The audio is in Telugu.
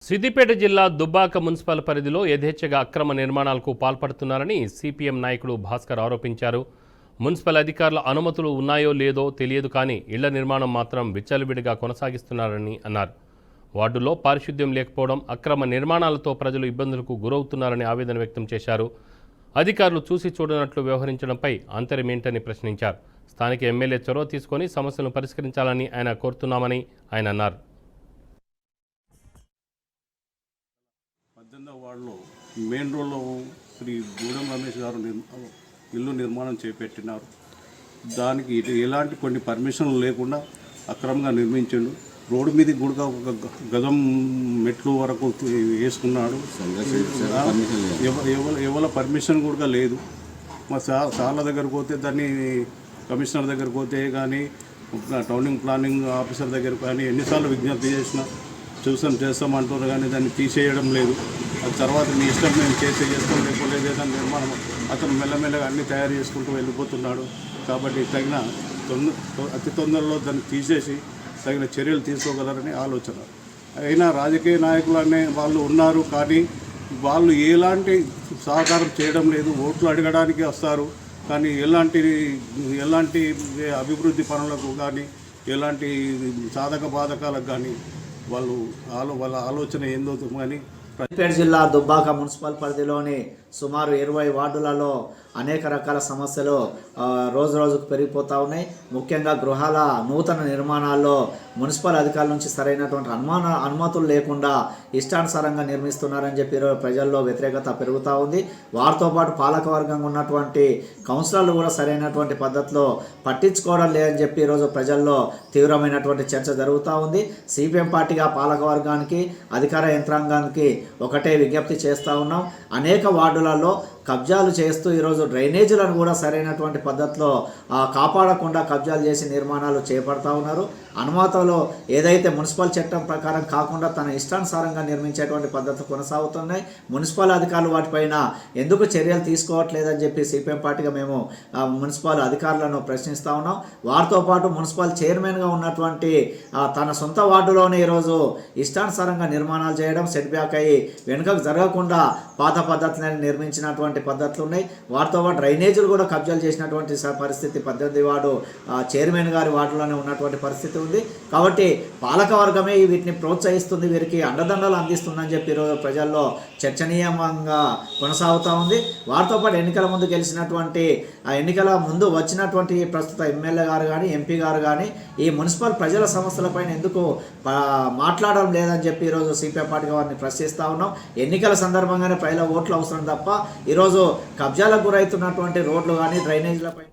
సిద్దిపేట జిల్లా దుబ్బాక మున్సిపల్ పరిధిలో యథేచ్ఛగా అక్రమ నిర్మాణాలకు పాల్పడుతున్నారని సిపిఎం నాయకుడు భాస్కర్ ఆరోపించారు. మున్సిపల్ అధికారుల అనుమతులు ఉన్నాయో లేదో తెలియదు కానీ ఇళ్ల నిర్మాణం మాత్రం విచ్చలవిడిగా కొనసాగిస్తున్నారని అన్నారు. వార్డులో పారిశుద్ధ్యం లేకపోవడం, అక్రమ నిర్మాణాలతో ప్రజలు ఇబ్బందులకు గురవుతున్నారని ఆవేదన వ్యక్తం చేశారు. అధికారులు చూసి చూడనట్లు వ్యవహరించడంపై అంతరమేంటని ప్రశ్నించారు. స్థానిక ఎమ్మెల్యే చొరవ తీసుకొని సమస్యలను పరిష్కరించాలని ఆయన కోరుతున్నామని ఆయన అన్నారు. 18వ వార్డులో మెయిన్ రోడ్లో శ్రీ గూడెం రమేష్ గారు ఇల్లు నిర్మాణం చేపట్టినారు. దానికి ఎలాంటి కొన్ని పర్మిషన్లు లేకుండా అక్రమంగా నిర్మించాడు. రోడ్డు మీద కూడా ఒక గజం మెట్లు వరకు వేసుకున్నాడు. ఎవరి పర్మిషన్ కూడా లేదు. మా సార్ల దగ్గరకు పోతే దాన్ని కమిషనర్ దగ్గరకు పోతే కానీ టౌనింగ్ ప్లానింగ్ ఆఫీసర్ దగ్గర కానీ ఎన్నిసార్లు విజ్ఞప్తి చేసినా చేస్తామంటారు కానీ దాన్ని తీసేయడం లేదు. అది తర్వాత మీ ఇష్టం మేము చేస్తాం లేకపోతే ఏదైనా నిర్మాణం అతను మెల్లమెల్లగా అన్నీ తయారు చేసుకుంటూ వెళ్ళిపోతున్నాడు. కాబట్టి అతి తొందరలో దాన్ని తీసేసి తగిన చర్యలు తీసుకోగలరని ఆలోచన. అయినా రాజకీయ నాయకులు అనే వాళ్ళు ఉన్నారు కానీ వాళ్ళు ఎలాంటి సహకారం చేయడం లేదు. ఓట్లు అడగడానికి వస్తారు కానీ ఎలాంటి అభివృద్ధి పనులకు కానీ ఎలాంటి సాధక బాధకాలకు కానీ వాళ్ళ ఆలోచన ఏందో కానీ. సిద్దిపేట జిల్లా దుబ్బాక మున్సిపల్ పరిధిలోని సుమారు 20 వార్డులలో అనేక రకాల సమస్యలు రోజు రోజుకు పెరిగిపోతూ ఉన్నాయి. ముఖ్యంగా గృహాల నూతన నిర్మాణాల్లో మున్సిపల్ అధికారుల నుంచి సరైనటువంటి అనుమతులు లేకుండా ఇష్టానుసారంగా నిర్మిస్తున్నారని చెప్పి ప్రజల్లో వ్యతిరేకత పెరుగుతూ ఉంది. వారితో పాటు పాలకవర్గంగా ఉన్నటువంటి కౌన్సిలర్లు కూడా సరైనటువంటి పద్ధతిలో పట్టించుకోవడం లేదని చెప్పి ఈరోజు ప్రజల్లో తీవ్రమైనటువంటి చర్చ జరుగుతూ ఉంది. సిపిఎం పార్టీగా పాలకవర్గానికి అధికార యంత్రాంగానికి ఒకటే విజ్ఞప్తి చేస్తూ ఉన్నాం. అనేక వార్డులలో కబ్జాలు చేస్తూ ఈరోజు డ్రైనేజీలను కూడా సరైనటువంటి పద్ధతిలో కాపాడకుండా కబ్జాలు చేసి నిర్మాణాలు చేపడతా ఉన్నారు. అనుమతులు ఏదైతే మున్సిపల్ చట్టం ప్రకారం కాకుండా తన ఇష్టానుసారంగా నిర్మించేటువంటి పద్ధతులు కొనసాగుతున్నాయి. మున్సిపల్ అధికారులు వాటిపైన ఎందుకు చర్యలు తీసుకోవట్లేదని చెప్పి సిపిఎం పార్టీగా మేము మున్సిపల్ అధికారులను ప్రశ్నిస్తూ ఉన్నాం. వారితో పాటు మున్సిపల్ చైర్మన్గా ఉన్నటువంటి తన సొంత వార్డులోనే ఈరోజు ఇష్టానుసారంగా నిర్మాణాలు చేయడం, సెట్ బ్యాక్ అయ్యి వెనుకకు జరగకుండా పాత పద్ధతులను నిర్మించినటువంటి పద్ధతులు ఉన్నాయి. వారితో పాటు డ్రైనేజీలు కూడా కబ్జాలు చేసినటువంటి పరిస్థితి 18వ వార్డు చైర్మన్ గారి వార్డులోనే ఉన్నటువంటి పరిస్థితి ఉంది. కాబట్టి పాలకవర్గమే వీటిని ప్రోత్సహిస్తుంది, వీరికి అండదండలు అందిస్తుందని చెప్పి ఈరోజు ప్రజల్లో చర్చనీయంగా కొనసాగుతూ ఉంది. వారితో పాటు ఎన్నికల ముందు గెలిచినటువంటి ఎన్నికల ముందు వచ్చినటువంటి ప్రస్తుత ఎమ్మెల్యే గారు కానీ ఎంపీ గారు కానీ ఈ మున్సిపల్ ప్రజల సమస్యలపైన ఎందుకు మాట్లాడడం లేదని చెప్పి ఈరోజు సిపిఎం పార్టీ వారిని ప్రశ్నిస్తూ ఉన్నాం. ఎన్నికల సందర్భంగానే ప్రజల ఓట్లు అవసరం తప్ప ఈరోజు కబ్జాలకు గురవుతున్నటువంటి రోడ్లు కానీ డ్రైనేజీలపై